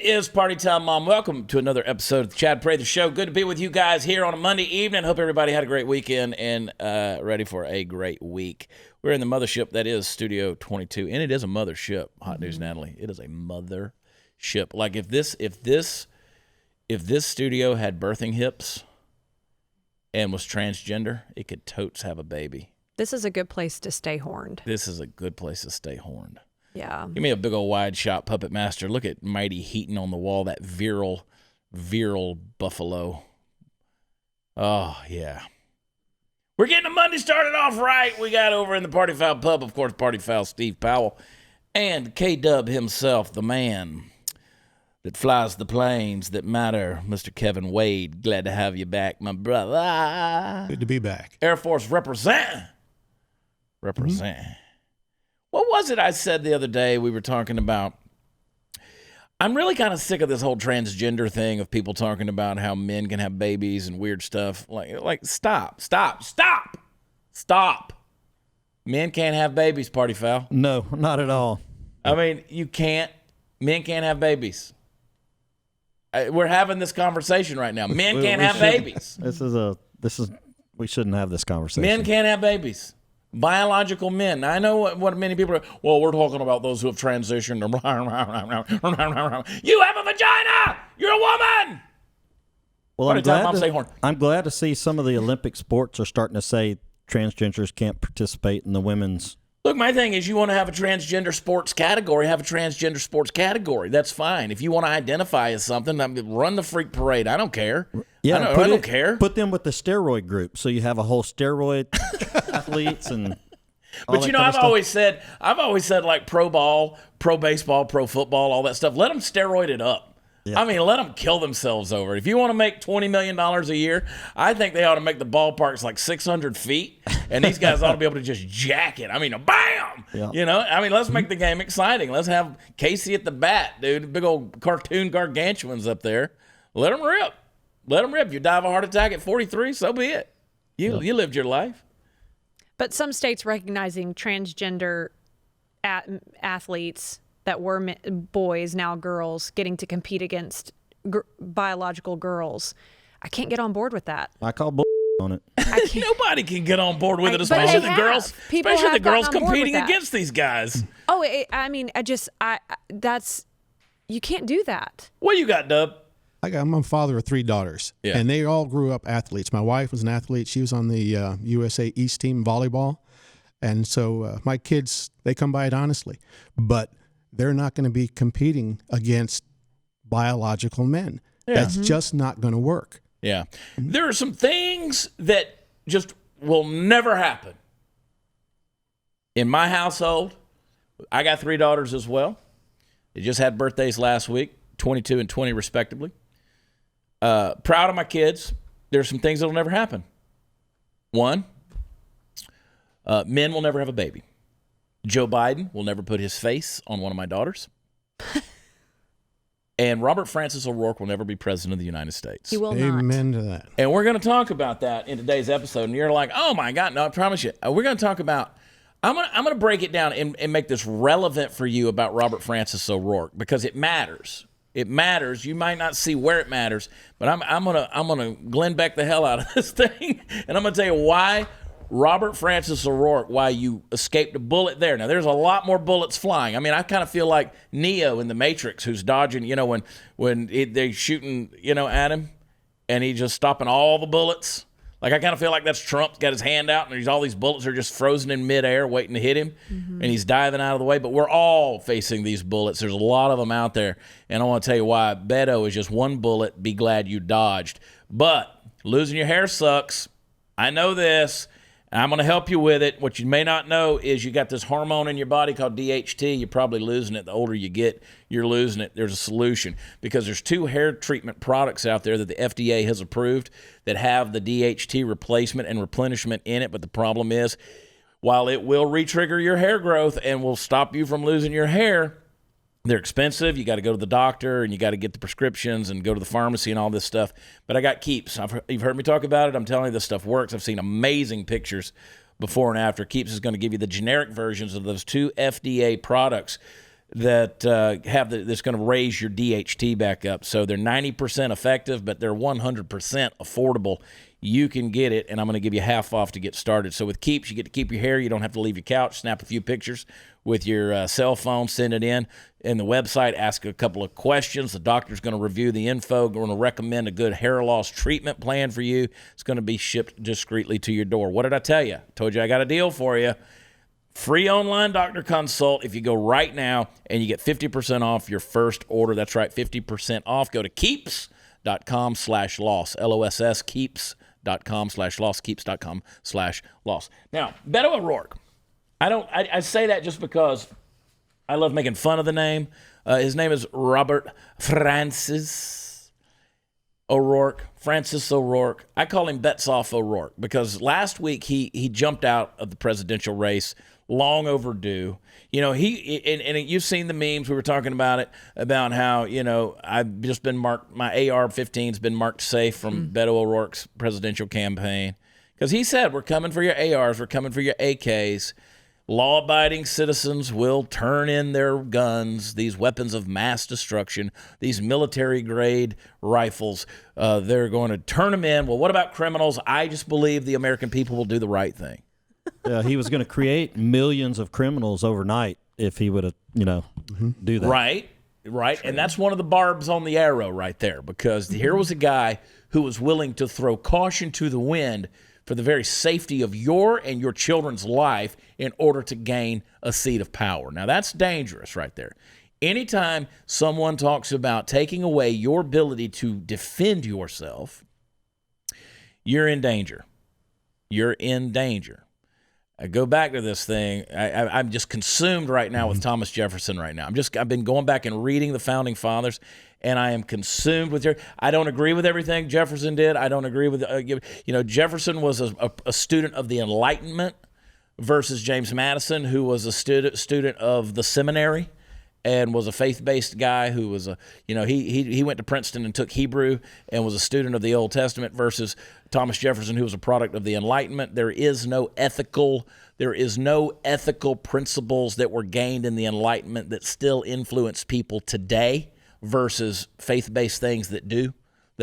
is Party Time, Mom. Welcome to another episode of the Chad Prather Show. Good to be with you guys here on a Monday evening. Hope everybody had a great weekend and ready for a great week. We're in the mothership that is Studio 22, and it is a mothership. Hot news, Natalie. It is a mothership. Like if this studio had birthing hips and was transgender, it could totes have a baby. This is a good place to stay horned. This is a good place to stay horned. Yeah. Give me a big old wide shot Puppet Master. Look at Mighty Heaton on the wall, that virile buffalo. Oh, yeah. We're getting the Monday started off right. We got over in the Party Foul Pub, of course, Party Foul Steve Powell, and K-Dub himself, the man that flies the planes that matter, Mr. Kevin Wade. Glad to have you back, my brother. Good to be back. Air Force represent. What was it I said the other day? We were talking about, I'm really kind of sick of this whole transgender thing of people talking about how men can have babies and weird stuff. Like stop. Men can't have babies, Party Foul. No, not at all. I mean, men can't have babies. We're having this conversation right now. Men can't have babies. We shouldn't have this conversation. Men can't have babies. Biological men. Now, I know what many people are, well, we're talking about those who have transitioned. You have a vagina! You're a woman! Well, I'm glad to see some of the Olympic sports are starting to say transgenders can't participate in the women's. Look, my thing is you want to have a transgender sports category, have a transgender sports category. That's fine. If you want to identify as something, run the freak parade. I don't care. Yeah, I don't care. Put them with the steroid group, so you have a whole steroid athletes and. But you know, I've always said like pro ball, pro baseball, pro football, all that stuff. Let them steroid it up. Yeah. I mean, let them kill themselves over it. If you want to make $20 million a year, I think they ought to make the ballparks like 600 feet, and these guys ought to be able to just jack it. I mean, bam! Yeah. You know, I mean, let's make the game exciting. Let's have Casey at the bat, dude. Big old cartoon gargantuans up there. Let them rip. Let them rip. You die of a heart attack at 43, so be it. You lived your life. But some states recognizing transgender athletes that were boys, now girls, getting to compete against biological girls. I can't get on board with that. I call bull on it. Nobody can get on board with it, especially the girls. Especially the girls competing against these guys. Oh, you can't do that. What you got, Dub? I'm a father of 3 daughters, and they all grew up athletes. My wife was an athlete. She was on the USA East team volleyball. And so my kids, they come by it honestly. But they're not going to be competing against biological men. Yeah. That's just not going to work. Yeah. There are some things that just will never happen. In my household, I got 3 daughters as well. They just had birthdays last week, 22 and 20 respectively. Proud of my kids. There's some things that will never happen. One, men will never have a baby. Joe Biden will never put his face on one of my daughters. And Robert Francis O'Rourke will never be president of the United States. He will not. Amen to that. And we're going to talk about that in today's episode. And you're like, oh my God, no, I promise you. We're going to talk about, I'm going to break it down and make this relevant for you about Robert Francis O'Rourke because it matters. It matters. You might not see where it matters, but I'm gonna Glenn Beck the hell out of this thing, and I'm gonna tell you why Robert Francis O'Rourke, why you escaped a bullet there. Now there's a lot more bullets flying. I mean, I kind of feel like Neo in the Matrix, who's dodging, when they're shooting, at him, and he's just stopping all the bullets. Like I kind of feel like that's Trump's got his hand out, and there's all these bullets are just frozen in midair, waiting to hit him, and he's diving out of the way. But we're all facing these bullets. There's a lot of them out there, and I want to tell you why. Beto is just one bullet. Be glad you dodged. But losing your hair sucks. I know this. And I'm going to help you with it. What you may not know is you got this hormone in your body called DHT. You're probably losing it. The older you get, you're losing it. There's a solution because there's 2 hair treatment products out there that the FDA has approved that have the DHT replacement and replenishment in it. But the problem is, while it will re-trigger your hair growth and will stop you from losing your hair, they're expensive. You got to go to the doctor and you got to get the prescriptions and go to the pharmacy and all this stuff. But I got Keeps. You've heard me talk about it. I'm telling you, this stuff works. I've seen amazing pictures before and after. Keeps is going to give you the generic versions of those 2 FDA products that that's going to raise your DHT back up. So they're 90% effective, but they're 100% affordable. You can get it, and I'm going to give you half off to get started. So with Keeps, you get to keep your hair. You don't have to leave your couch. Snap a few pictures with your cell phone, send it in the website, ask a couple of questions. The doctor's going to review the info, going to recommend a good hair loss treatment plan for you. It's going to be shipped discreetly to your door. What did I tell you? I told you I got a deal for you. Free online doctor consult if you go right now, and you get 50% off your first order. That's right, 50% off. Go to keeps.com/loss, LOSS, keeps.com/loss, keeps.com/loss. Now, Beto O'Rourke. I say that just because I love making fun of the name. His name is Robert Francis O'Rourke. I call him Betsoff O'Rourke because last week he jumped out of the presidential race, long overdue. You know, and you've seen the memes. We were talking about it, about how, you know, I've just been marked, my AR-15's been marked safe from Beto O'Rourke's presidential campaign. Because he said, we're coming for your ARs, we're coming for your AKs. Law-abiding citizens will turn in their guns, these weapons of mass destruction, these military-grade rifles. They're going to turn them in. Well, what about criminals? I just believe the American people will do the right thing. He was going to create millions of criminals overnight if he would have, do that. Right. And that's one of the barbs on the arrow right there, because here was a guy who was willing to throw caution to the wind for the very safety of your and your children's life in order to gain a seat of power. Now, that's dangerous right there. Anytime someone talks about taking away your ability to defend yourself, you're in danger. You're in danger. I go back to this thing. I'm just consumed right now with Thomas Jefferson right now. I've been going back and reading the Founding Fathers, and I am consumed with I don't agree with everything Jefferson did. I don't agree with, Jefferson was a student of the Enlightenment versus James Madison, who was a student of the seminary and was a faith-based guy who was he went to Princeton and took Hebrew and was a student of the Old Testament, versus Thomas Jefferson, who was a product of the Enlightenment. There is no ethical principles that were gained in the Enlightenment that still influence people today versus faith-based things that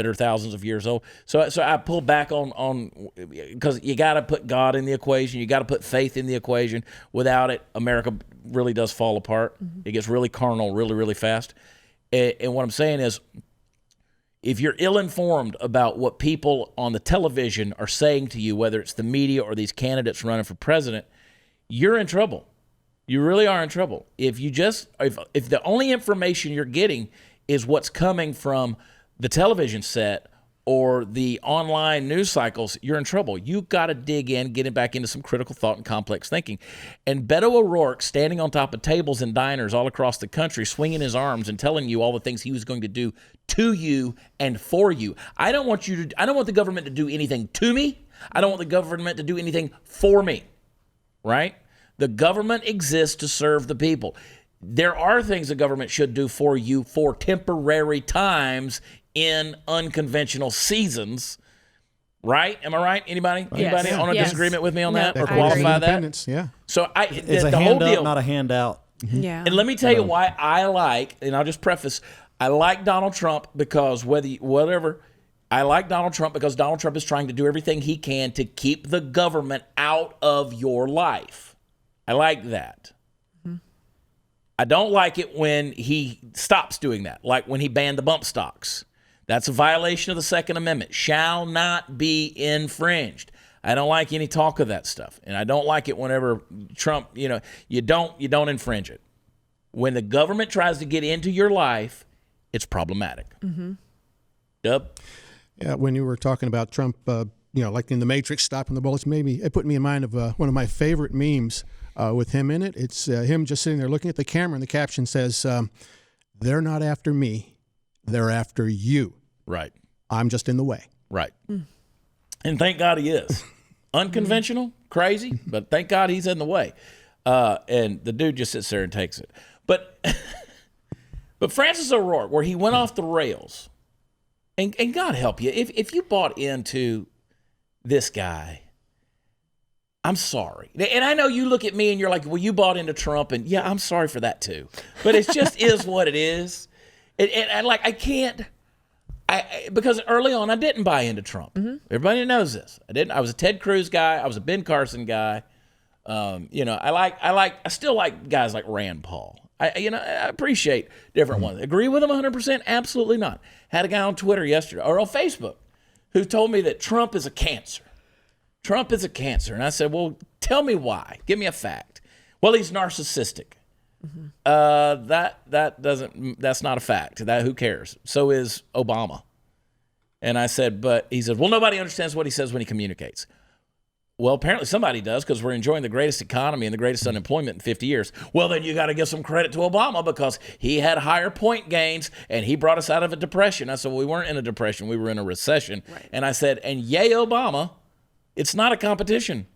are thousands of years old. So I pull back on because you got to put God in the equation. You got to put faith in the equation. Without it, America really does fall apart. It gets really carnal really, really fast. And what I'm saying is, if you're ill-informed about what people on the television are saying to you, whether it's the media or these candidates running for president, you're in trouble. You really are in trouble. If the only information you're getting is what's coming from the television set or the online news cycles, you're in trouble. You got to dig in, get back into some critical thought and complex thinking. And Beto O'Rourke standing on top of tables and diners all across the country, swinging his arms and telling you all the things he was going to do to you and for you. I don't want the government to do anything to me. I don't want the government to do anything for me, right? The government exists to serve the people. There are things the government should do for you for temporary times in unconventional seasons, right? Am I right? Anybody on a disagreement with me on that or qualify that? Yeah. So it's a the handout, whole deal, not a handout. Yeah. And let me tell you why I like, and I'll just preface, I like Donald Trump because I like Donald Trump because Donald Trump is trying to do everything he can to keep the government out of your life. I like that. I don't like it when he stops doing that, like when he banned the bump stocks. That's a violation of the Second Amendment. Shall not be infringed. I don't like any talk of that stuff, and I don't like it whenever Trump, you don't infringe it. When the government tries to get into your life, it's problematic. Dub? Yeah, when you were talking about Trump, like in The Matrix, stopping the bullets, it put me in mind of one of my favorite memes with him in it. It's him just sitting there looking at the camera, and the caption says, "They're not after me, they're after you. Right. I'm just in the way." Right. And thank God he is. Unconventional, crazy, but thank God he's in the way. And the dude just sits there and takes it. But Francis O'Rourke, where he went off the rails, and God help you, if you bought into this guy, I'm sorry. And I know you look at me and you're like, well, you bought into Trump, and yeah, I'm sorry for that too. But it just is what it is. And like, I can't, because early on I didn't buy into Trump. Everybody knows this. I was a Ted Cruz guy. I was a Ben Carson guy. I still like guys like Rand Paul. I appreciate different ones. Agree with them 100%? Absolutely not. Had a guy on Twitter yesterday, or on Facebook, who told me that Trump is a cancer. Trump is a cancer. And I said, well, tell me why. Give me a fact. Well, he's narcissistic. That's not a fact. Who cares? So is Obama. And I said, he said, well, nobody understands what he says when he communicates. Well, apparently somebody does, because we're enjoying the greatest economy and the greatest unemployment in 50 years. Well, then you got to give some credit to Obama, because he had higher point gains and he brought us out of a depression. I said, well, we weren't in a depression. We were in a recession. Right. And I said, and yay, Obama, it's not a competition.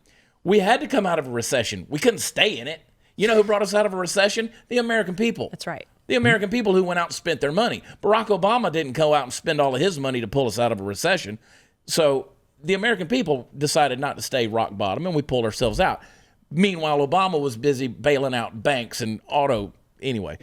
We had to come out of a recession. We couldn't stay in it. You know who brought us out of a recession? The American people. That's right. The American people who went out and spent their money. Barack Obama didn't go out and spend all of his money to pull us out of a recession. So the American people decided not to stay rock bottom, and we pulled ourselves out. Meanwhile, Obama was busy bailing out banks and anyway.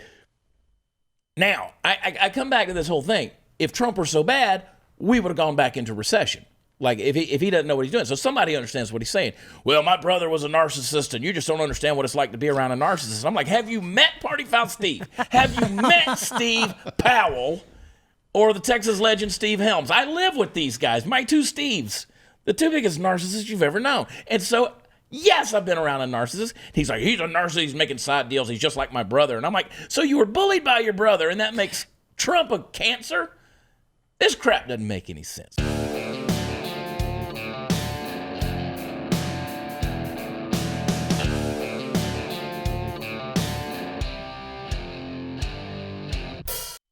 Now, I come back to this whole thing. If Trump were so bad, we would have gone back into recession. Like, if he doesn't know what he's doing. So somebody understands what he's saying. Well, my brother was a narcissist, and you just don't understand what it's like to be around a narcissist. I'm like, have you met Party Foul Steve? Have you met Steve Powell or the Texas legend Steve Helms? I live with these guys, my two Steves, the two biggest narcissists you've ever known. And so, yes, I've been around a narcissist. He's like, he's a narcissist. He's making side deals. He's just like my brother. And I'm like, so you were bullied by your brother, and that makes Trump a cancer? This crap doesn't make any sense.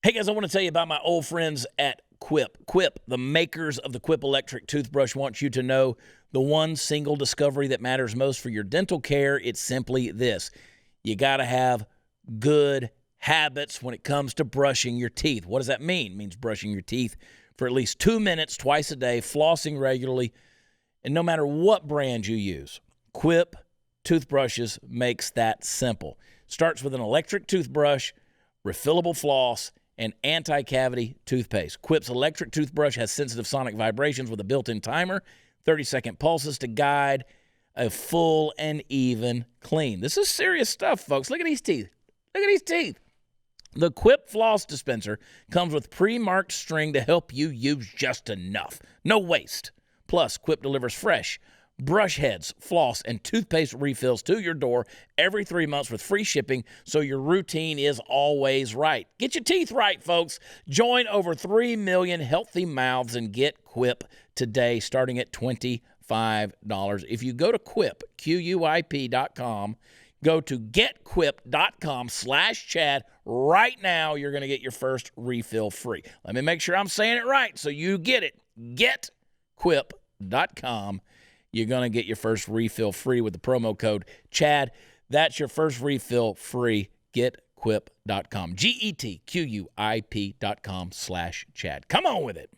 Hey guys, I want to tell you about my old friends at Quip. Quip, the makers of the Quip electric toothbrush, wants you to know the one single discovery that matters most for your dental care. It's simply this. You got to have good habits when it comes to brushing your teeth. What does that mean? It means brushing your teeth for at least 2 minutes twice a day, flossing regularly, and no matter what brand you use, Quip toothbrushes makes that simple. Starts with an electric toothbrush, refillable floss, and anti-cavity toothpaste. Quip's electric toothbrush has sensitive sonic vibrations with a built-in timer, 30-second pulses to guide a full and even clean. This is serious stuff, folks. Look at these teeth. Look at these teeth. The Quip floss dispenser comes with pre-marked string to help you use just enough. No waste. Plus, Quip delivers fresh brush heads, floss, and toothpaste refills to your door every 3 months with free shipping, so your routine is always right. Get your teeth right, folks. Join over 3 million healthy mouths and get Quip today, starting at $25. If you go to Quip, QUIP.com, go to getquip.com/Chad right now, you're going to get your first refill free. Let me make sure I'm saying it right so you get it. Getquip.com. You're going to get your first refill free with the promo code Chad. That's your first refill free. GetQuip.com. GetQuip.com/Chad. Come on with it.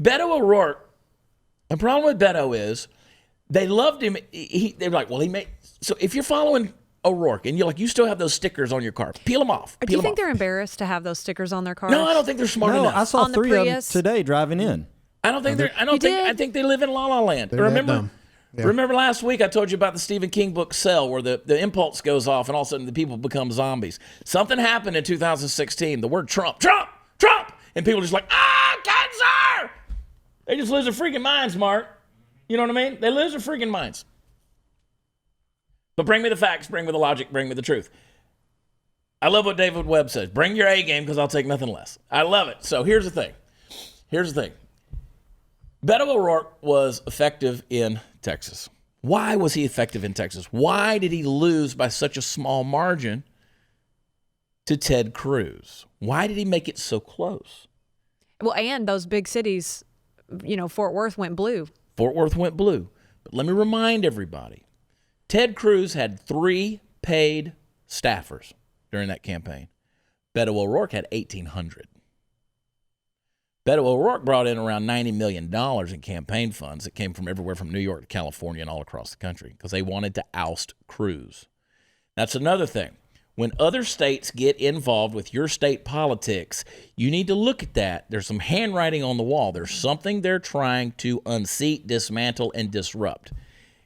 Beto O'Rourke, the problem with Beto is they loved him. They're like, well, he made. So if you're following O'Rourke, and you're like, you still have those stickers on your car. Peel them off. Do you think they're embarrassed to have those stickers on their cars? No, I don't think they're smart enough. I saw 3 of them today driving in. I think they live in La La Land. Remember last week I told you about the Stephen King book Cell, where the impulse goes off and all of a sudden the people become zombies. Something happened in 2016. The word Trump, and people are just like, cancer! They just lose their freaking minds, Mark. You know what I mean? They lose their freaking minds. But bring me the facts, bring me the logic, bring me the truth. I love what David Webb says. Bring your A game because I'll take nothing less. I love it. So here's the thing. Beto O'Rourke was effective in Texas. Why was he effective in Texas? Why did he lose by such a small margin to Ted Cruz? Why did he make it so close? Well, and those big cities, Fort Worth went blue. But let me remind everybody, Ted Cruz had 3 paid staffers during that campaign. Beto O'Rourke had 1,800. Beto O'Rourke brought in around $90 million in campaign funds that came from everywhere from New York to California and all across the country because they wanted to oust Cruz. That's another thing. When other states get involved with your state politics, you need to look at that. There's some handwriting on the wall. There's something they're trying to unseat, dismantle, and disrupt.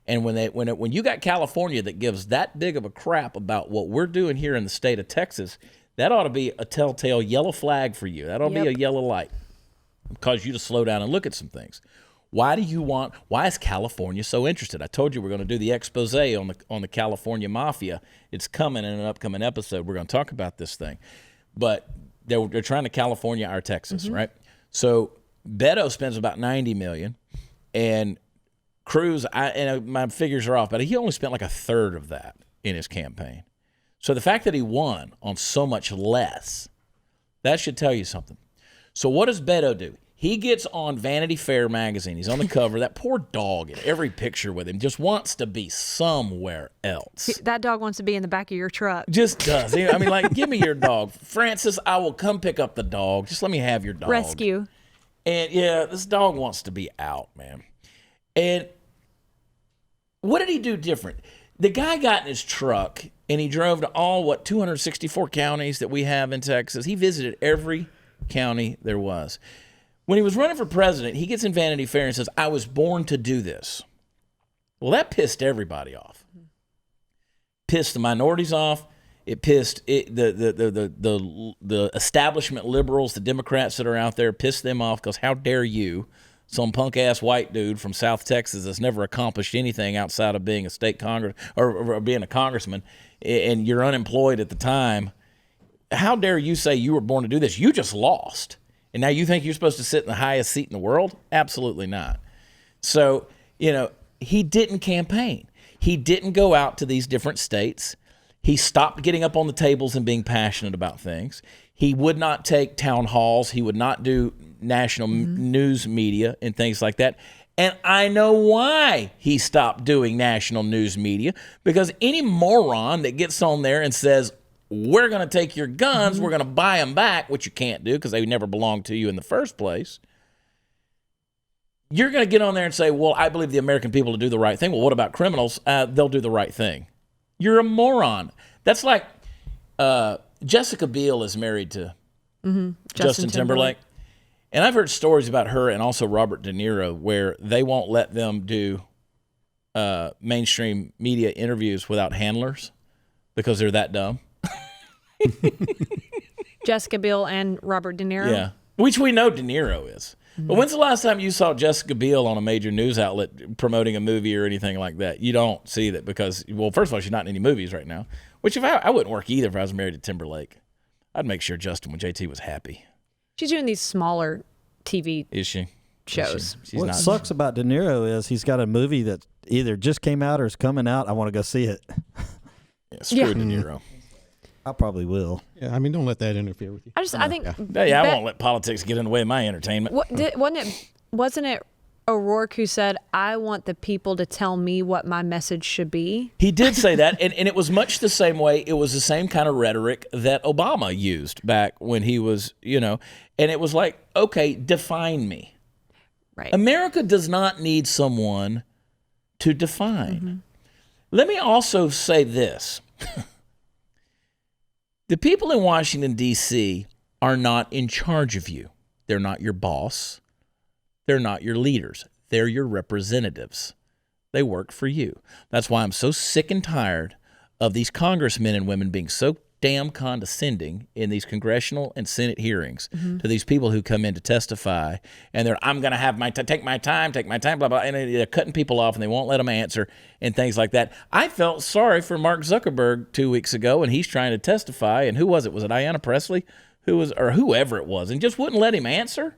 And when you got California that gives that big of a crap about what we're doing here in the state of Texas, that ought to be a telltale yellow flag for you. That ought to be a yellow light. Cause you to slow down and look at some things. Why is California so interested? I told you we're going to do the expose on the California mafia. It's coming in an upcoming episode. We're going to talk about this thing. But they're trying to California our Texas, right? So Beto spends about $90 million, and Cruz, my figures are off, but he only spent like a third of that in his campaign. So the fact that he won on so much less, that should tell you something. So what does Beto do? He gets on Vanity Fair magazine. He's on the cover. That poor dog in every picture with him just wants to be somewhere else. That dog wants to be in the back of your truck. Just does. I mean, like, give me your dog. Francis, I will come pick up the dog. Just let me have your dog. Rescue. And, yeah, this dog wants to be out, man. And what did he do different? The guy got in his truck, and he drove to all, 264 counties that we have in Texas. He visited every county there was. When he was running for president, he gets in Vanity Fair and says, I was born to do this. Well, that pissed everybody off. Pissed the minorities off. It pissed the establishment liberals, the Democrats that are out there, pissed them off because how dare you, some punk-ass white dude from South Texas that's never accomplished anything outside of being a state congress or being a congressman, and you're unemployed at the time. How dare you say you were born to do this? You just lost. And now you think you're supposed to sit in the highest seat in the world? Absolutely not. So, he didn't campaign. He didn't go out to these different states. He stopped getting up on the tables and being passionate about things. He would not take town halls. He would not do national news media and things like that. And I know why he stopped doing national news media, because any moron that gets on there and says, we're going to take your guns, we're going to buy them back, which you can't do because they never belonged to you in the first place. You're going to get on there and say, well, I believe the American people to do the right thing. Well, what about criminals? They'll do the right thing. You're a moron. That's like Jessica Biel is married to Justin Timberlake. And I've heard stories about her and also Robert De Niro where they won't let them do mainstream media interviews without handlers because they're that dumb. Jessica Biel and Robert De Niro? Yeah, which we know De Niro is. But when's the last time you saw Jessica Biel on a major news outlet promoting a movie or anything like that? You don't see that because, well, first of all, she's not in any movies right now, which if I wouldn't work either if I was married to Timberlake. I'd make sure Justin with JT was happy. She's doing these smaller TV shows. What sucks about De Niro is he's got a movie that either just came out or is coming out. I want to go see it. Yeah, screw De Niro. I probably will. Yeah, I mean, don't let that interfere with you. I think. Yeah, I won't let politics get in the way of my entertainment. Wasn't it O'Rourke who said, "I want the people to tell me what my message should be"? He did say that, and it was much the same way. It was the same kind of rhetoric that Obama used back when he was, and it was like, okay, define me. Right. America does not need someone to define. Let me also say this. The people in Washington, D.C. are not in charge of you. They're not your boss. They're not your leaders. They're your representatives. They work for you. That's why I'm so sick and tired of these congressmen and women being so damn condescending in these congressional and Senate hearings to these people who come in to testify, and I'm going to have take my time, blah, blah, and they're cutting people off and they won't let them answer and things like that. I felt sorry for Mark Zuckerberg 2 weeks ago, and he's trying to testify, and who was it? Was it Ayanna Pressley? Or whoever it was, and just wouldn't let him answer?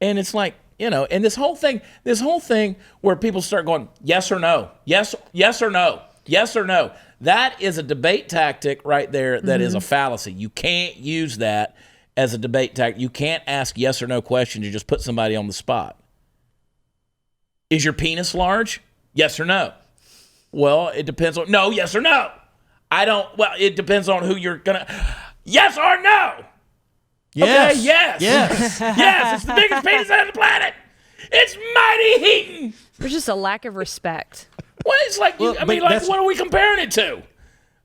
And it's like, and this whole thing where people start going, yes or no, yes or no, yes or no. That is a debate tactic right there that is a fallacy. You can't use that as a debate tactic. You can't ask yes or no questions. You just put somebody on the spot. Is your penis large? Yes or no? Well, it depends on, no, yes or no. I don't. Well, it depends on who you're gonna. Yes or no? Yes. Okay, yes. Yes, it's the biggest penis on the planet. It's Mighty Heaton. There's just a lack of respect. Well, it's like, Well, I mean, but like, what are we comparing it to?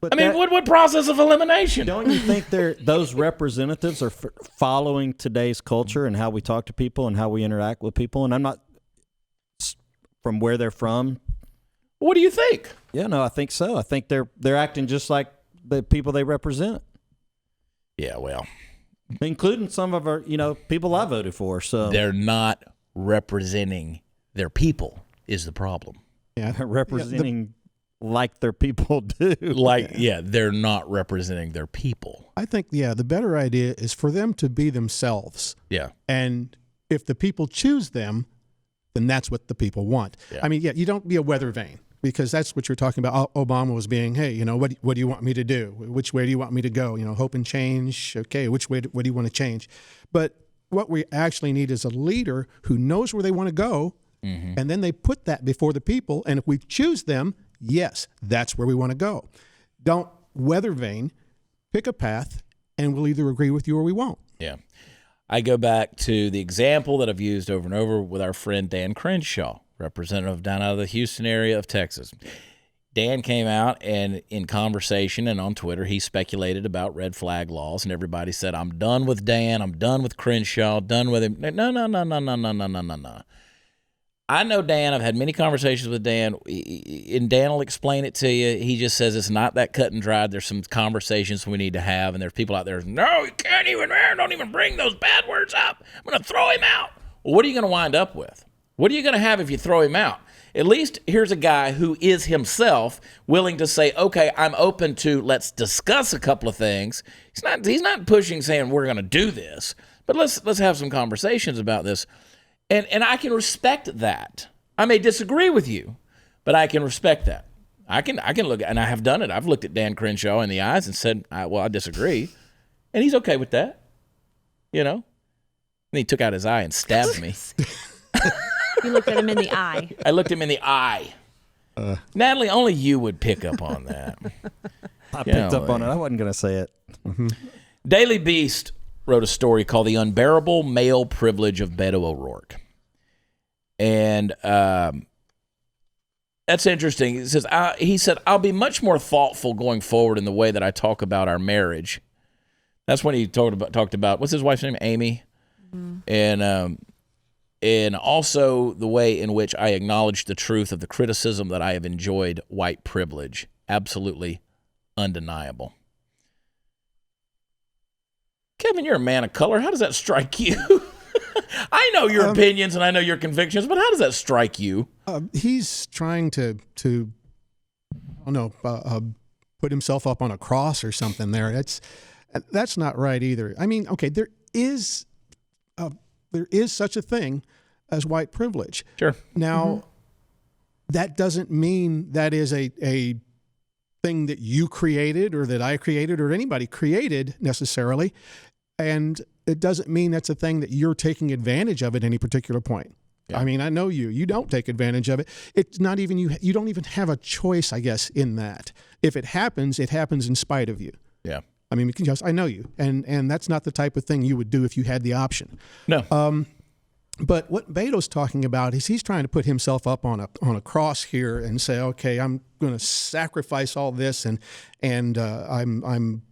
But I mean, what process of elimination? Don't you think those representatives are following today's culture and how we talk to people and how we interact with people? And I'm not from where they're from. What do you think? Yeah, no, I think so. I think they're acting just like the people they represent. Yeah, well, including some of our, people I voted for. So they're not representing their people is the problem. Yeah, representing like their people do. They're not representing their people. I think, the better idea is for them to be themselves. Yeah. And if the people choose them, then that's what the people want. Yeah. I mean, you don't be a weather vane, because that's what you're talking about. Obama was being, hey, what do you want me to do? Which way do you want me to go? Hope and change. Okay, what do you want to change? But what we actually need is a leader who knows where they want to go, and then they put that before the people. And if we choose them, yes, that's where we want to go. Don't weather vane, pick a path, and we'll either agree with you or we won't. Yeah. I go back to the example that I've used over and over with our friend Dan Crenshaw, representative down out of the Houston area of Texas. Dan came out and in conversation and on Twitter, he speculated about red flag laws, and everybody said, I'm done with Dan. I'm done with Crenshaw, done with him. No. I know Dan. I've had many conversations with Dan, and Dan will explain it to you. He just says it's not that cut and dried. There's some conversations we need to have, and there's people out there, no, you can't even, don't even bring those bad words up. I'm going to throw him out. Well, what are you going to wind up with? What are you going to have if you throw him out? At least here's a guy who is himself willing to say, okay, I'm open to, let's discuss a couple of things. He's not pushing saying we're going to do this, but let's have some conversations about this. And I can respect that. I may disagree with you, but I can respect that. I can look, and I have done it. I've looked at Dan Crenshaw in the eyes and said, I disagree. And he's okay with that. And he took out his eye and stabbed me. You looked at him in the eye. I looked him in the eye. Natalie, only you would pick up on that. I picked up on it. I wasn't going to say it. Daily Beast wrote a story called The Unbearable Male Privilege of Beto O'Rourke. And that's interesting. It says, he said, I'll be much more thoughtful going forward in the way that I talk about our marriage. That's when he talked about what's his wife's name? Amy. And also the way in which I acknowledge the truth of the criticism that I have enjoyed white privilege. Absolutely undeniable. Kevin, you're a man of color. How does that strike you? I know your opinions and I know your convictions, but how does that strike you? He's trying to put himself up on a cross or something there. That's not right either. I mean, okay, there is such a thing as white privilege. Sure. Now, that doesn't mean that is a thing that you created or that I created or anybody created necessarily. And it doesn't mean that's a thing that you're taking advantage of at any particular point. Yeah. I mean, I know you don't take advantage of it. It's not even you don't even have a choice, I guess, in that. If it happens in spite of you. Yeah. I mean, because I know you, and that's not the type of thing you would do if you had the option. No. But what Beto's talking about is he's trying to put himself up on a cross here and say, okay, I'm going to sacrifice all this, and I'm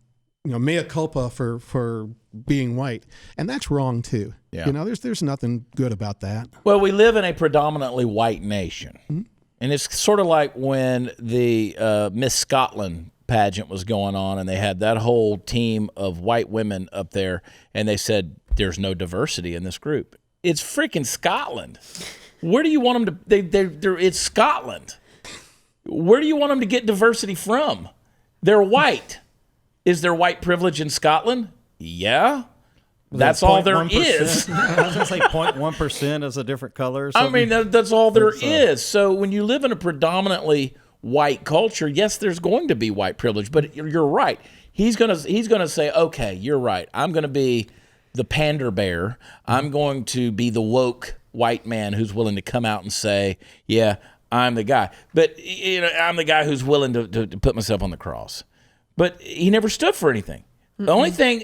mea culpa for being white, and that's wrong too. Yeah. There's nothing good about that. Well, we live in a predominantly white nation, and it's sort of like when the Miss Scotland pageant was going on, and they had that whole team of white women up there, and they said there's no diversity in this group. It's freaking Scotland. Where do you want them to? It's Scotland. Where do you want them to get diversity from? They're white. Is there white privilege in Scotland? Yeah. That's all there is. I was going to say 0.1% is a different color. I mean, that's all there is. So when you live in a predominantly white culture, yes, there's going to be white privilege, but you're right. He's gonna say, okay, you're right. I'm going to be the pander bear. I'm going to be the woke white man who's willing to come out and say, yeah, I'm the guy. But I'm the guy who's willing to put myself on the cross. But he never stood for anything. The only thing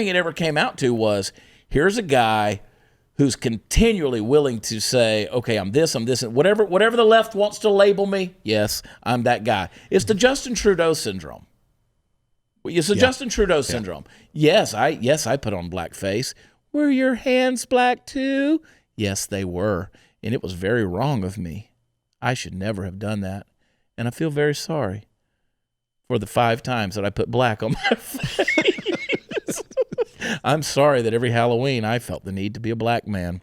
it ever came out to was, here's a guy who's continually willing to say, okay, I'm this, and whatever the left wants to label me, yes, I'm that guy. It's the Justin Trudeau syndrome. It's the Justin Trudeau syndrome. Yes, I put on blackface. Were your hands black too? Yes, they were. And it was very wrong of me. I should never have done that. And I feel very sorry for the 5 times that I put black on my face. I'm sorry that every Halloween I felt the need to be a black man.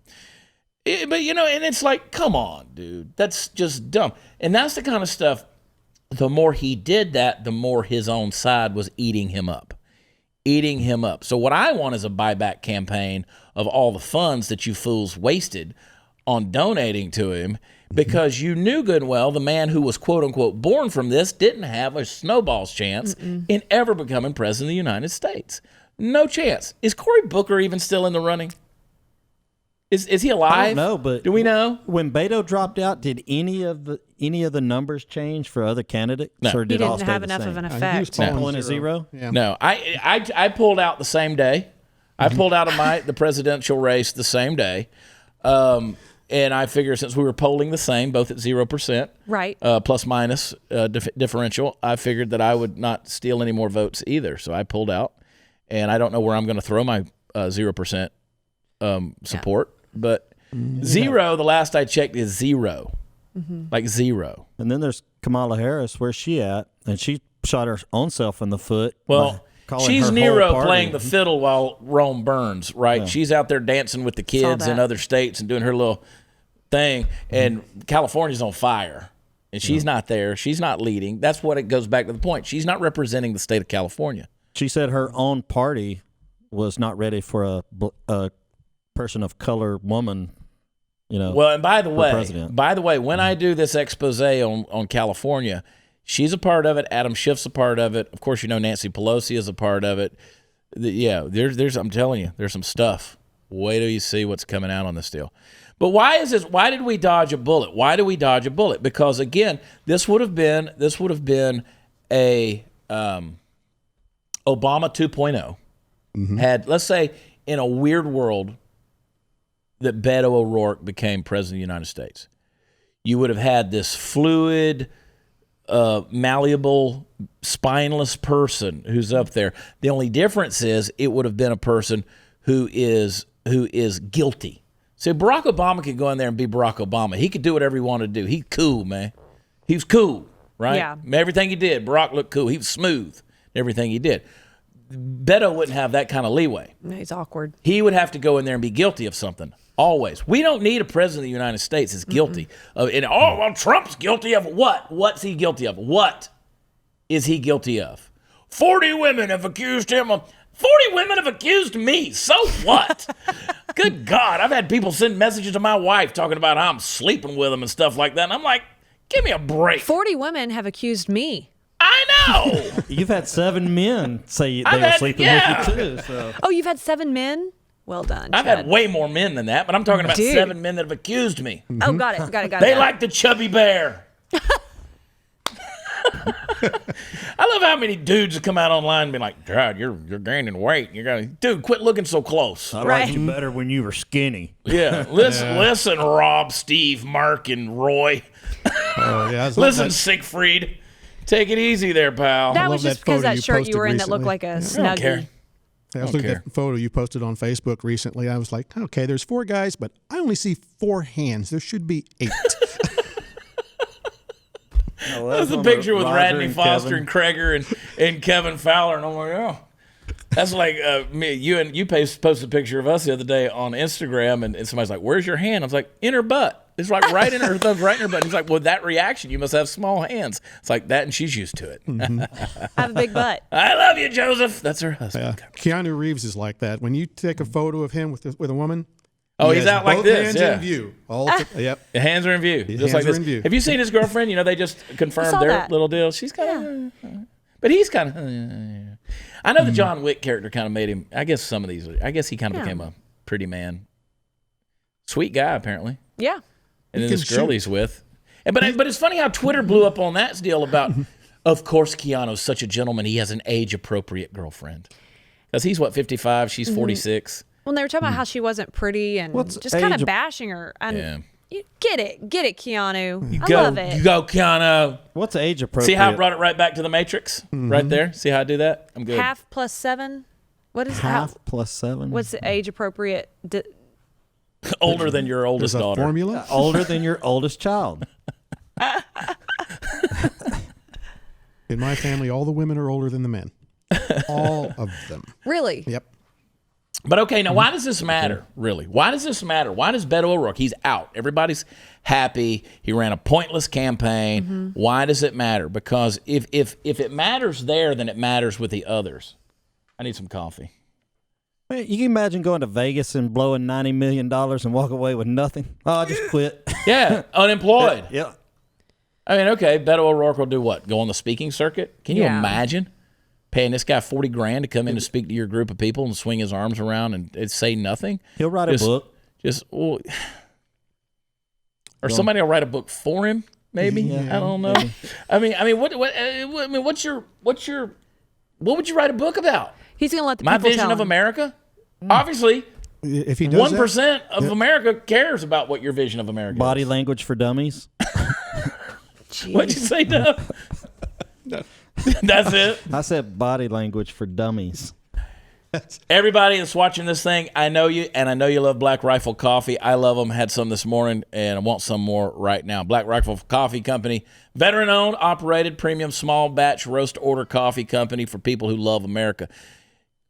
But, you know, and it's like, come on, dude. That's just dumb. And that's the kind of stuff, the more he did that, the more his own side was eating him up. Eating him up. So what I want is a buyback campaign of all the funds that you fools wasted on donating to him, because you knew good and well the man who was quote-unquote born from this didn't have a snowball's chance in ever becoming president of the United States. No chance. Is Cory Booker even still in the running? Is he alive? I don't know, but do we know? When Beto dropped out, did any of the numbers change for other candidates? No. Or did He it all didn't stay have the enough same? of an He was effect. Pulling a zero? Yeah. No, I pulled out the same day. I pulled out of the presidential race the same day. And I figure since we were polling the same, both at 0%, Right. Plus minus differential, I figured that I would not steal any more votes either. So I pulled out, and I don't know where I'm going to throw my 0% support, but zero. The last I checked is 0, like 0. And then there's Kamala Harris. Where's she at? And she shot her own self in the foot. Well, calling she's her Nero whole party. playing the fiddle while Rome burns, right? Yeah. She's out there dancing with the kids in that. other states and doing her little thing, and California's on fire, and she's not there. She's not leading. That's what it goes back to the point. She's not representing the state of California. She said her own party was not ready for a person of color woman. You know. Well, and by the president. way, when I do this expose on California, she's a part of it. Adam Schiff's a part of it. Of course, you know Nancy Pelosi is a part of it. There's I'm telling you, there's some stuff. Wait till you see what's coming out on this deal. But why is this? Why did we dodge a bullet? Why do we dodge a bullet? Because again, this would have been a Obama 2.0. Had, let's say, in a weird world that Beto O'Rourke became president of the United States, you would have had this fluid, malleable, spineless person who's up there. The only difference is it would have been a person who is guilty. See, Barack Obama could go in there and be Barack Obama. He could do whatever he wanted to do. He's cool, man. He was cool, right? Yeah. Everything he did, Barack looked cool. He was smooth in everything he did. Beto wouldn't have that kind of leeway. He's awkward. He would have to go in there and be guilty of something. Always. We don't need a president of the United States that's guilty of. And Trump's guilty of what? What's he guilty of? What is he guilty of? 40 women have accused him of. 40 women have accused me. So what? Good God. I've had people send messages to my wife talking about how I'm sleeping with them and stuff like that. And I'm like, give me a break. 40 women have accused me. I know. You've had 7 men say they I've were had- sleeping yeah. with you too. So. Oh, you've had 7 men? Well done, I've Chad. had way more men than that, but I'm talking about Dude. 7 men that have accused me. Oh, got it. They like the chubby bear. I love how many dudes have come out online and be like, "God, you're gaining weight. You're gonna, dude, quit looking so close." I Right. liked you better when you were skinny. Yeah, listen, Rob, Steve, Mark, and Roy. Oh, yeah. Listen, Siegfried, take it easy there, pal. That love was just that because photo that you shirt you posted were in that looked recently. like a I don't care. snuggie. I was don't looking at that photo you posted on Facebook recently. I was like, okay, there's 4 guys, but I only see 4 hands. There should be 8. That's a picture with Radney Foster and Kreger and Kevin Fowler, and I'm like, oh. That's like you posted a picture of us the other day on Instagram, and somebody's like, "Where's your hand?" I was like, "In her butt." It's like right in her thumb's right in her butt. He's like, "Well, that reaction, you must have small hands." It's like that, and she's used to it. I have a big butt. I love you, Joseph. That's her husband. Keanu Reeves is like that. When you take a photo of him with a woman, Oh, he he's has out like both this. hands Yeah, in view. Yep. the hands are in view. hands Just like are this. in view. Have you seen his girlfriend? You know, they just confirmed saw their that. little deal. She's kind of, but he's kind of. I know the John Wick character kind of made him. I guess some of these. I guess he kind of became a pretty man. Sweet guy, apparently. Yeah. And then can this girl shoot. he's with. But it's funny how Twitter blew up on that deal about Of course, Keanu's such a gentleman. He has an age-appropriate girlfriend. Because he's, 55? She's 46. Well, they were talking about how she wasn't pretty and just kind of bashing her. And you get it, Keanu. I love it. You go, Keanu. What's age appropriate? See how I brought it right back to the Matrix? Right there. See how I do that? I'm good. Half plus 7. What is half plus 7? What's the age appropriate? Older than your oldest There's a daughter. formula? Older than your oldest child. In my family, all the women are older than the men. All of them. Really? Yep. But okay, now why does this matter, really? Why does this matter? Why does Beto O'Rourke, he's out. Everybody's happy. He ran a pointless campaign. Why does it matter? Because if it matters there, then it matters with the others. I need some coffee. Man, you can imagine going to Vegas and blowing $90 million and walk away with nothing. Oh, I just quit. Yeah, unemployed. Yeah. I mean, okay, Beto O'Rourke will do what? Go on the speaking circuit? Can you imagine paying this guy $40,000 to come in and speak to your group of people and swing his arms around and say nothing? He'll write a book. Or somebody will write a book for him. Maybe I don't know. Maybe. What would you write a book about? He's going to let the My people vision tell of him. America. Obviously, If he does 1% of America cares about what your vision of America Body is. language for dummies. What'd you say, Dub? That's it. I said body language for dummies. Everybody that's watching this thing, I know you, and I know you love Black Rifle Coffee. I love them. Had some this morning, and I want some more right now. Black Rifle Coffee Company, veteran-owned, operated, premium small batch roast order coffee company for people who love America.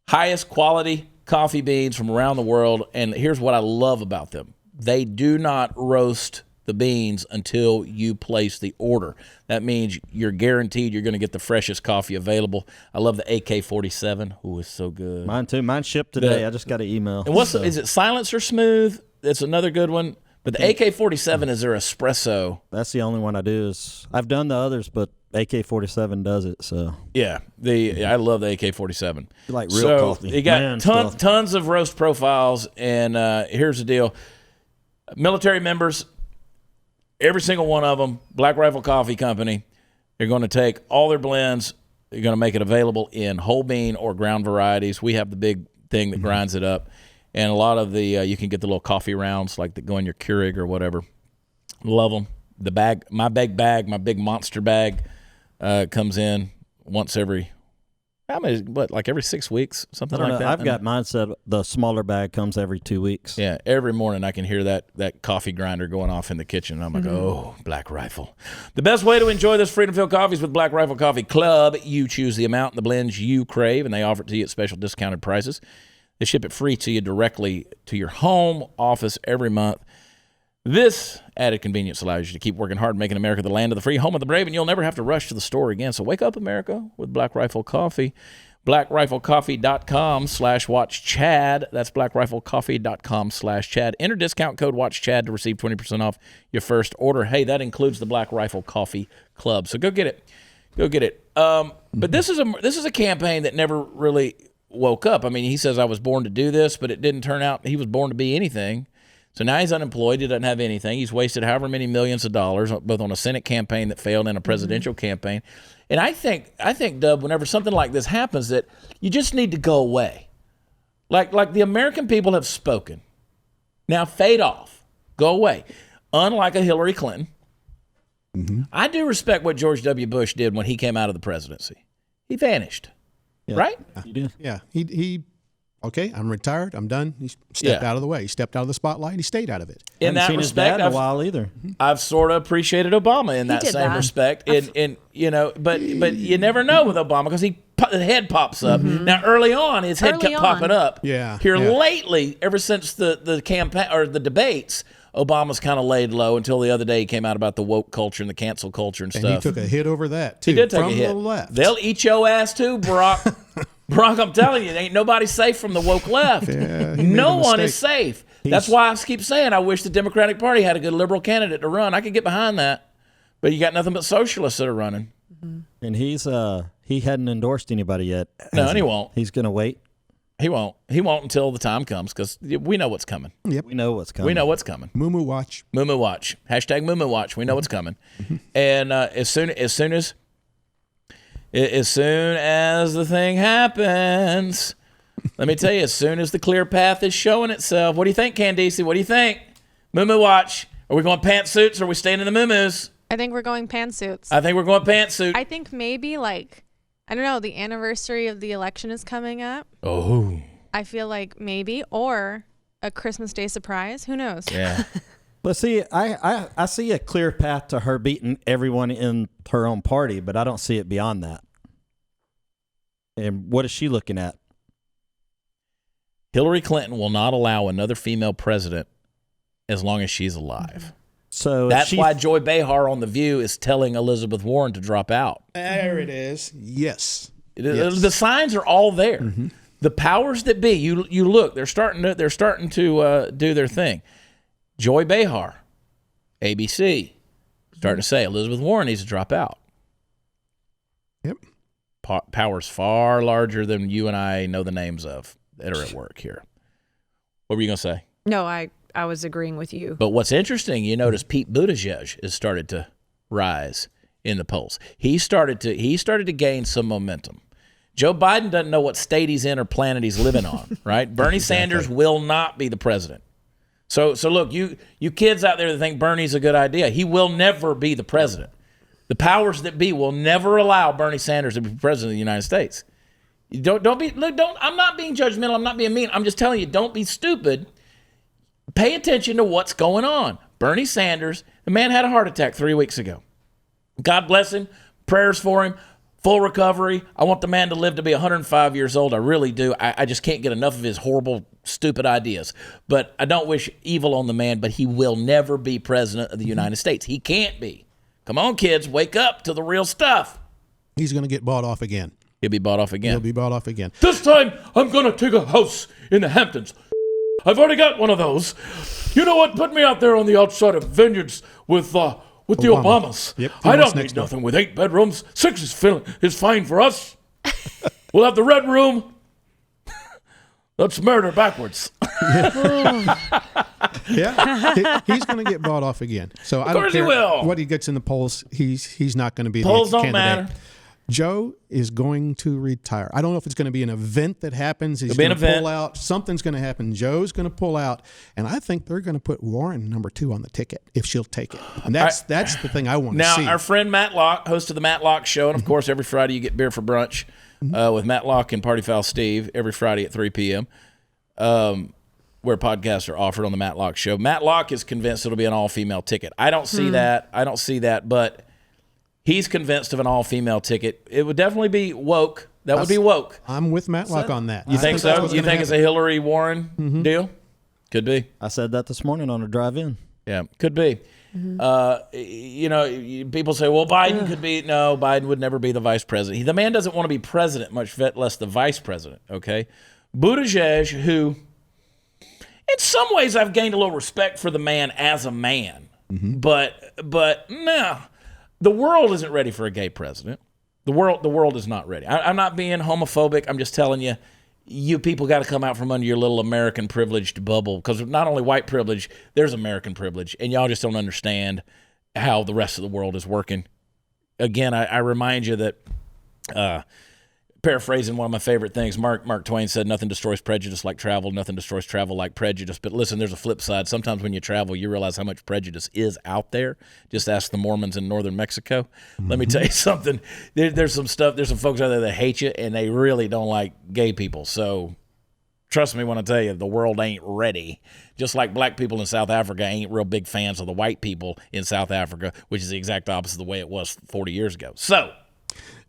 Highest quality coffee beans from around the world, and here's what I love about them. They do not roast the beans until you place the order. That means you're guaranteed you're going to get the freshest coffee available. I love the AK-47. Ooh, it's so good. Mine too. Mine shipped today. I just got an email. And is it silence or smooth? That's another good one. But the AK-47 is their espresso. That's the only one I do. I've done the others, but AK-47 does it. So yeah, I love the AK-47. You like real coffee. You got tons of roast profiles, and here's the deal: military members. Every single one of them, Black Rifle Coffee Company, they're going to take all their blends. They're going to make it available in whole bean or ground varieties. We have the big thing that grinds it up. And a lot of the, you can get the little coffee rounds like that go in your Keurig or whatever. Love them. The bag, my big monster bag comes in once every, every 6 weeks, something like that? I've got mine set. The smaller bag comes every 2 weeks. Yeah, every morning I can hear that coffee grinder going off in the kitchen. And I'm like, oh, Black Rifle. The best way to enjoy this freedom-filled coffee is with Black Rifle Coffee Club. You choose the amount and the blends you crave, and they offer it to you at special discounted prices. They ship it free to you directly to your home office every month. This added convenience allows you to keep working hard, making America the land of the free, home of the brave, and you'll never have to rush to the store again. So wake up, America, with Black Rifle Coffee. BlackRifleCoffee.com/WatchChad. That's BlackRifleCoffee.com/Chad. Enter discount code WatchChad to receive 20% off your first order. Hey, that includes the Black Rifle Coffee Club. So go get it. But this is a campaign that never really woke up. I mean, he says I was born to do this, but it didn't turn out he was born to be anything. So now he's unemployed. He doesn't have anything. He's wasted however many millions of dollars, both on a Senate campaign that failed and a presidential campaign. And I think, Dub, whenever something like this happens, that you just need to go away. Like the American people have spoken. Now fade off. Go away. Unlike a Hillary Clinton. I do respect what George W. Bush did when he came out of the presidency. He vanished. Yeah. Right? You did. Yeah. He okay, I'm retired. I'm done. He stepped out of the way. He stepped out of the spotlight. He stayed out of it. In that seen respect, his dad in a while either. I've sort of appreciated Obama in that same respect. But you never know with Obama because the head pops up. Now early on, his head kept popping up. Yeah. Lately, ever since the campaign or the debates, Obama's kind of laid low until the other day he came out about the woke culture and the cancel culture and stuff. And he took a hit over that too. He did take from a hit. the left. They'll eat your ass too, Barack. Barack, I'm telling you, ain't nobody safe from the woke left. Yeah, no one is safe. That's why I keep saying I wish the Democratic Party had a good liberal candidate to run. I could get behind that. But you got nothing but socialists that are running. And he hadn't endorsed anybody yet. No, and he won't. He's going to wait. He won't. He won't until the time comes because we know what's coming. Yep. We know what's coming. We know what's coming. Moo watch. Moo watch. Hashtag Moo watch. We know what's coming. And as soon as As soon as the thing happens, let me tell you, as soon as the clear path is showing itself. What do you think, Candice? What do you think? Moo watch. Are we going pantsuits or are we staying in the moo-moos? I think we're going pantsuits. I think we're going pantsuit. I think maybe like, I don't know, the anniversary of the election is coming up. Oh. I feel like maybe, or a Christmas Day surprise. Who knows? Yeah. But see, I see a clear path to her beating everyone in her own party, but I don't see it beyond that. And what is she looking at? Hillary Clinton will not allow another female president as long as she's alive. So that's why Joy Behar on The View is telling Elizabeth Warren to drop out. There it is. Yes. The signs are all there. Mm-hmm. The powers that be, you look, they're starting to do their thing. Joy Behar, ABC, starting to say Elizabeth Warren needs to drop out. Yep. Powers far larger than you and I know the names of that are at work here. What were you going to say? No, I was agreeing with you. But what's interesting, you notice Pete Buttigieg has started to rise in the polls. He started to gain some momentum. Joe Biden doesn't know what state he's in or planet he's living on, right? Bernie Sanders will not be the president. So look, you kids out there that think Bernie's a good idea, he will never be the president. The powers that be will never allow Bernie Sanders to be president of the United States. I'm not being judgmental, I'm not being mean. I'm just telling you, don't be stupid. Pay attention to what's going on. Bernie Sanders, the man had a heart attack 3 weeks ago. God bless him. Prayers for him. Full recovery. I want the man to live to be 105 years old. I really do. I just can't get enough of his horrible, stupid ideas. But I don't wish evil on the man, but he will never be president of the United States. He can't be. Come on, kids. Wake up to the real stuff. He's going to get bought off again. He'll be bought off again. He'll be bought off again. This time, I'm going to take a house in the Hamptons. I've already got one of those. You know what? Put me out there on the outside of vineyards with the Obamas. Yep, I don't need nothing with 8 bedrooms. 6 is fine for us. We'll have the red room. Let's murder backwards. Yeah, he's going to get bought off again. So I don't care what he gets in the polls. He's not going to be polls the don't candidate. matter. Joe is going to retire. I don't know if it's going to be an event that happens. He's going to pull out. Something's going to happen. Joe's going to pull out, and I think they're going to put Warren number 2 on the ticket if she'll take it. And that's the thing I want to see. Now, our friend Matt Locke, host of the Matt Locke Show, and of course every Friday you get beer for brunch with Matt Locke and Party Foul Steve every Friday at 3 p.m. Where podcasts are offered on the Matt Locke Show. Matt Locke is convinced it'll be an all-female ticket. I don't see that, but he's convinced of an all-female ticket. It would definitely be woke. That would be woke. I'm with Matlock on that. You think so? You think it's a Hillary Warren deal? Could be. I said that this morning on a drive-in. Yeah, could be. People say, well, Biden could be. No, Biden would never be the vice president. The man doesn't want to be president, much less the vice president, okay? Buttigieg, who in some ways I've gained a little respect for the man as a man, but no. The world isn't ready for a gay president. The world is not ready. I'm not being homophobic. I'm just telling you, you people got to come out from under your little American privileged bubble, because not only white privilege, there's American privilege, and y'all just don't understand how the rest of the world is working. Again, I remind you that, paraphrasing one of my favorite things, Mark Twain said, nothing destroys prejudice like travel, nothing destroys travel like prejudice. But listen, there's a flip side. Sometimes when you travel, you realize how much prejudice is out there. Just ask the Mormons in northern Mexico. Let me tell you something. There's some folks out there that hate you, and they really don't like gay people. So trust me when I tell you, the world ain't ready. Just like black people in South Africa ain't real big fans of the white people in South Africa, which is the exact opposite of the way it was 40 years ago. So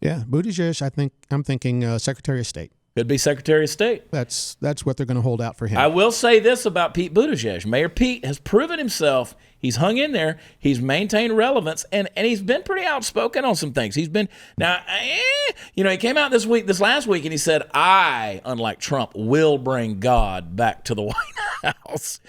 yeah, Buttigieg, I'm thinking Secretary of State. Could be Secretary of State. That's what they're going to hold out for him. I will say this about Pete Buttigieg. Mayor Pete has proven himself. He's hung in there. He's maintained relevance, and he's been pretty outspoken on some things. He's been he came out this last week, and he said, "I, unlike Trump, will bring God back to the White House."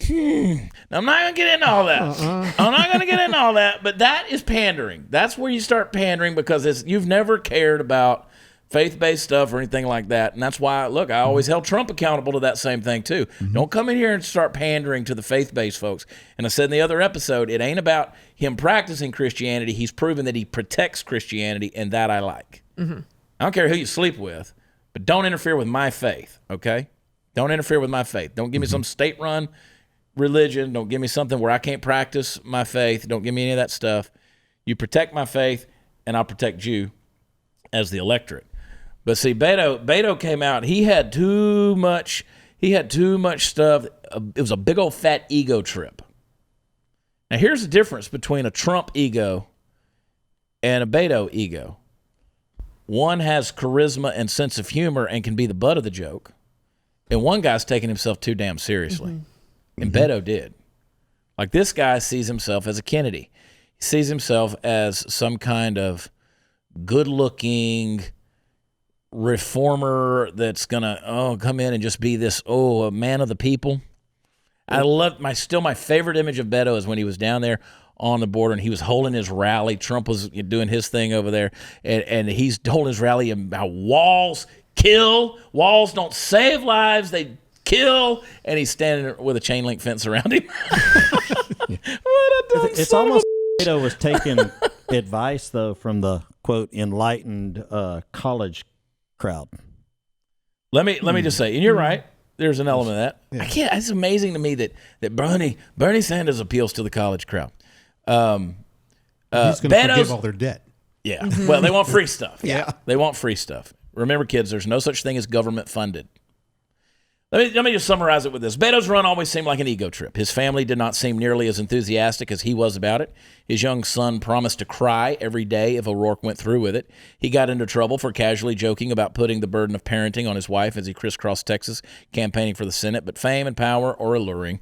Now, I'm not going to get into all that. I'm not going to get into all that, but that is pandering. That's where you start pandering, because you've never cared about faith-based stuff or anything like that. And that's why, look, I always held Trump accountable to that same thing too. Don't come in here and start pandering to the faith-based folks. And I said in the other episode, it ain't about him practicing Christianity. He's proven that he protects Christianity, and that I like. I don't care who you sleep with, but don't interfere with my faith, okay? Don't interfere with my faith. Don't give me some state-run religion. Don't give me something where I can't practice my faith. Don't give me any of that stuff. You protect my faith, and I'll protect you as the electorate. But see, Beto came out. He had too much stuff. It was a big old fat ego trip. Now, here's the difference between a Trump ego and a Beto ego. One has charisma and sense of humor and can be the butt of the joke. And one guy's taking himself too damn seriously. And Beto did. Like, this guy sees himself as a Kennedy. He sees himself as some kind of good-looking reformer that's gonna come in and just be this a man of the people. I love my favorite image of Beto is when he was down there on the border and he was holding his rally. Trump was doing his thing over there, and he's holding his rally about walls kill, walls don't save lives, they kill, and he's standing with a chain link fence around him. What a dumb It's son of almost Beto was taking advice though from the quote enlightened college crowd. Let me just say, and you're right. There's an element of that. Yeah. I can't. It's amazing to me that Bernie Sanders appeals to the college crowd. He's going to forgive all their debt. Yeah. Well, they want free stuff. Yeah. They want free stuff. Remember, kids, there's no such thing as government funded. Let me just summarize it with this. Beto's run always seemed like an ego trip. His family did not seem nearly as enthusiastic as he was about it. His young son promised to cry every day if O'Rourke went through with it. He got into trouble for casually joking about putting the burden of parenting on his wife as he crisscrossed Texas campaigning for the Senate. But fame and power are alluring,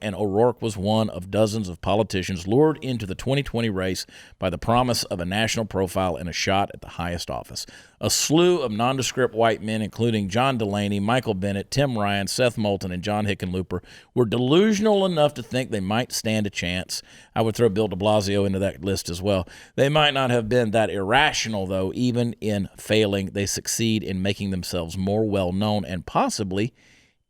and O'Rourke was one of dozens of politicians lured into the 2020 race by the promise of a national profile and a shot at the highest office. A slew of nondescript white men, including John Delaney, Michael Bennett, Tim Ryan, Seth Moulton, and John Hickenlooper, were delusional enough to think they might stand a chance. I would throw Bill de Blasio into that list as well. They might not have been that irrational, though. Even in failing, they succeed in making themselves more well-known and possibly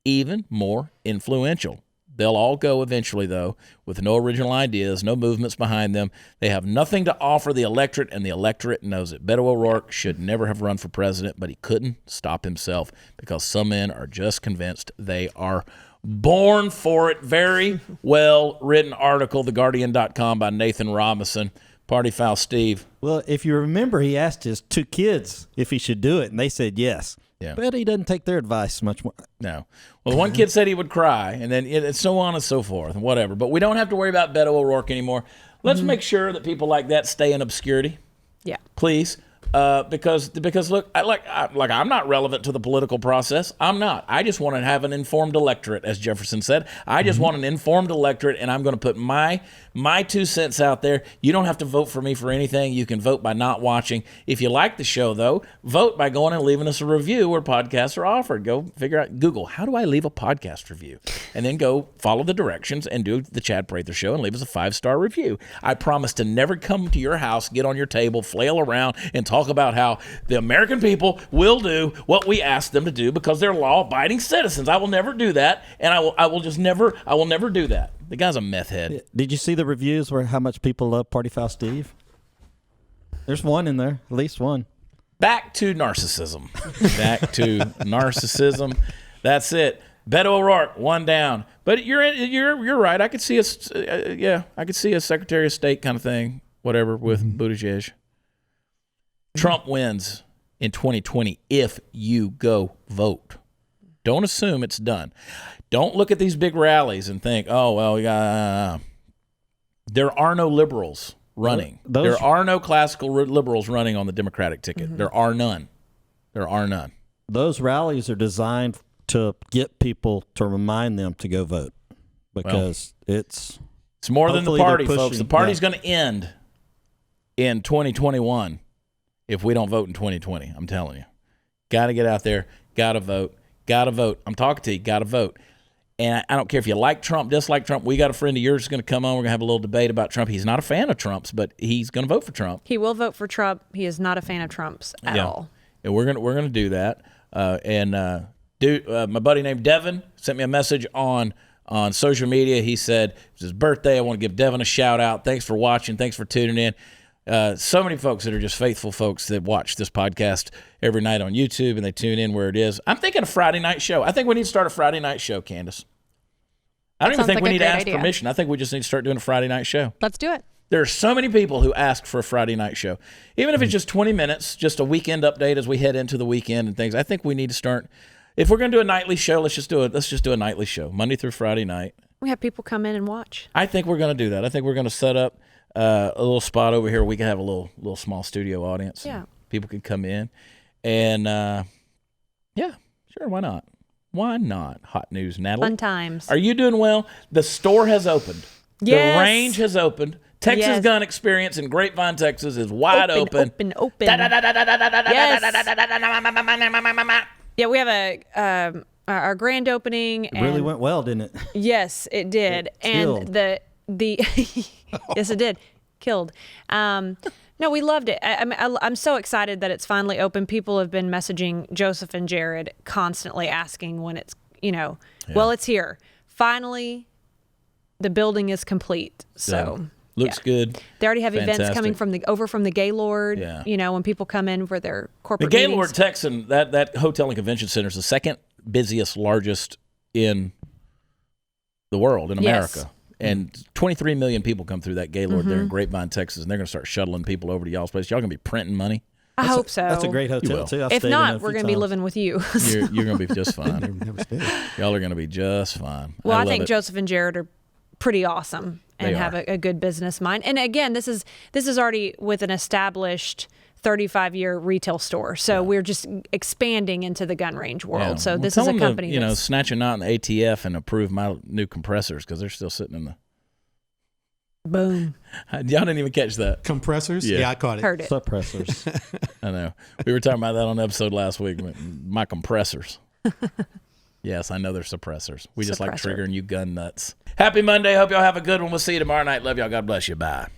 even more influential. They'll all go eventually, though, with no original ideas, no movements behind them. They have nothing to offer the electorate, and the electorate knows it. Beto O'Rourke should never have run for president, but he couldn't stop himself because some men are just convinced they are born for it. Very well-written article, theguardian.com by Nathan Robinson. Party foul Steve. Well, if you remember, he asked his two kids if he should do it, and they said yes. Yeah. But he doesn't take their advice much more. No. Well, one kid said he would cry, and then and so on and so forth, and whatever. But we don't have to worry about Beto O'Rourke anymore. Let's make sure that people like that stay in obscurity. Yeah. Please. Because look, I'm not relevant to the political process. I'm not. I just want to have an informed electorate, as Jefferson said. I just want an informed electorate, and I'm going to put my 2 cents out there. You don't have to vote for me for anything. You can vote by not watching. If you like the show, though, vote by going and leaving us a review where podcasts are offered. Go figure out, Google, how do I leave a podcast review? And then go follow the directions and do the Chad Prather Show and leave us a 5-star review. I promise to never come to your house, get on your table, flail around, and talk about how the American people will do what we ask them to do because they're law-abiding citizens. I will never do that, and I will never do that. The guy's a meth head. Did you see the reviews where how much people love Party Foul Steve? There's one in there, at least one. Back to narcissism. Back to narcissism. That's it. Beto O'Rourke, one down. But you're right. I could see I could see a Secretary of State kind of thing, whatever, with Buttigieg. Trump wins in 2020 if you go vote. Don't assume it's done. Don't look at these big rallies and think, oh, well, there are no liberals running. There are no classical liberals running on the Democratic ticket. There are none. There are none. Those rallies are designed to get people to remind them to go vote because it's more than the party, folks. The party's going to end in 2021 if we don't vote in 2020. I'm telling you. Got to get out there. Got to vote. Got to vote. I'm talking to you. Got to vote. And I don't care if you like Trump, dislike Trump. We got a friend of yours who's going to come on. We're going to have a little debate about Trump. He's not a fan of Trump's, but he's going to vote for Trump. He will vote for Trump. He is not a fan of Trump's at all. and we're gonna do that. My buddy named Devin sent me a message on social media. He said it's his birthday. I want to give Devin a shout out. Thanks for watching. Thanks for tuning in. So many folks that are just faithful folks that watch this podcast every night on YouTube, and they tune in where it is. I'm thinking a Friday night show. I think we need to start a Friday night show, Candace. I don't even think we need to ask permission. I think we just need to start doing a Friday night show. Let's do it. There are so many people who ask for a Friday night show. Even if it's just 20 minutes, just a weekend update as we head into the weekend and things. I think we need to start. If we're going to do a nightly show, let's just do a nightly show, Monday through Friday night. We have people come in and watch. I think we're going to do that. I think we're going to set up a little spot over here. We can have a little small studio audience. Yeah. People can come in. And, yeah, sure, why not? Why not? Hot news, Natalie. Fun times. Are you doing well? The store has opened. Yes. The range has opened. Texas Yes. Gun Experience in Grapevine, Texas is wide open. Open. Yes. Yeah, we have our grand opening. It really went well, didn't it? Yes, it did. Killed. And the yes, it did. Killed. No, we loved it. I'm so excited that it's finally open. People have been messaging Joseph and Jared constantly asking when it's, well, it's here. Finally, the building is complete. So looks good. They already have events Fantastic. coming from the Gaylord. Yeah. When people come in for their The corporate Gaylord meetings. Texan, that hotel and convention center is the second busiest, largest in the world, in America. Yes. And 23 million people come through that Gaylord there in Grapevine, Texas, and they're going to start shuttling people over to y'all's place. Y'all going to be printing money. I hope so. That's a great will. hotel too. I've If stayed in it not, a we're few going to be times. living with you. You're going to be just fine. Never stayed. Y'all are going to be just fine. Well, I love think it. Joseph and Jared are pretty awesome and They have are. a good business mind. And again, this is already with an established 35-year retail store. So we're just expanding into the gun range world. Yeah. So Well, this tell is a them company to, that's snatch a knot in the ATF and approve my new compressors because they're still sitting in the. boom. Y'all didn't even catch that. Compressors? Yeah. Yeah, I caught it. Heard it. Suppressors. I know. We were talking about that on the episode last week. My compressors. Yes, I know they're suppressors. We just like Suppressor. triggering you gun nuts. Happy Monday. Hope y'all have a good one. We'll see you tomorrow night. Love y'all. God bless you. Bye.